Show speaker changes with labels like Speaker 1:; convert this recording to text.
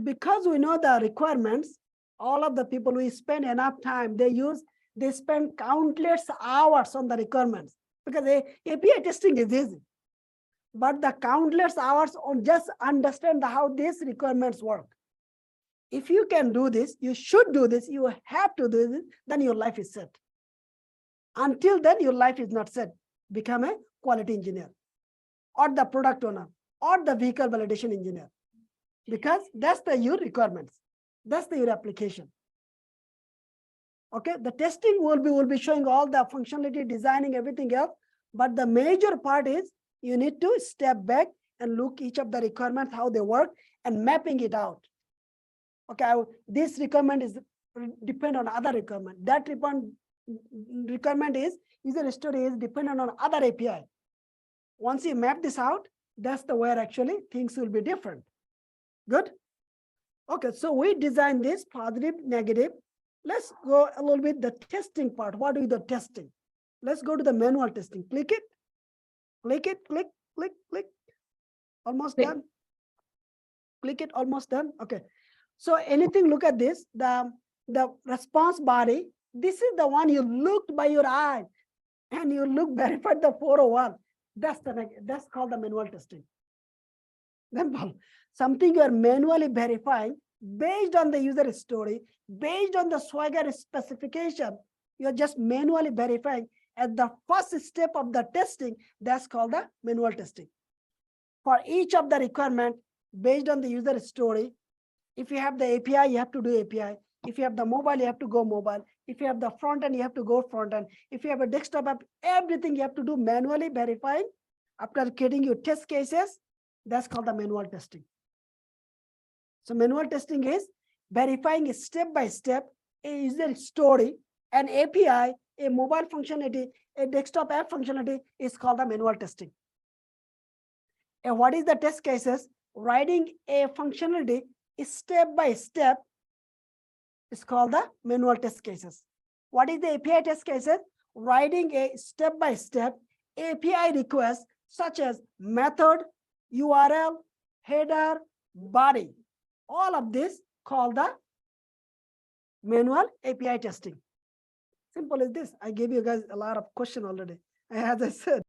Speaker 1: because we know the requirements, all of the people who spend enough time, they spend countless hours on the requirements, because API testing is easy. But the countless hours on just understand how these requirements work. If you can do this, you should do this, you have to do this, then your life is set. Until then, your life is not set. Become a quality engineer, or the product owner, or the vehicle validation engineer, because that's your requirements. That's your application. Okay, the testing will be showing all the functionality, designing, everything else. But the major part is you need to step back and look each of the requirements, how they work, and mapping it out. Okay, this requirement is depend on other requirement. That requirement is user story is dependent on other API. Once you map this out, that's the where actually things will be different. Good. Okay, so we design this positive, negative. Let's go a little bit the testing part. What is the testing? Let's go to the manual testing. Click it, click it, click, click, click. Almost done. Click it, almost done. Okay. So anything, look at this. The response body. This is the one you looked by your eye, and you verified the 401. That's called the manual testing. Simple. Something you are manually verifying based on the user story, based on the Swagger specification. You're just manually verifying at the first step of the testing. That's called the manual testing. For each of the requirement based on the user story, if you have the API, you have to do API. If you have the mobile, you have to go mobile. If you have the front end, you have to go front end. If you have a desktop app, everything you have to do manually verifying. After creating your test cases, that's called the manual testing. So manual testing is verifying step by step a user story, an API, a mobile functionality, a desktop app functionality is called the manual testing. And what is the test cases? Writing a functionality step by step is called the manual test cases. What is the API test cases? Writing a step by step API request such as method, URL, header, body. All of this called the manual API testing. Simple as this. I gave you guys a lot of question already, as I said.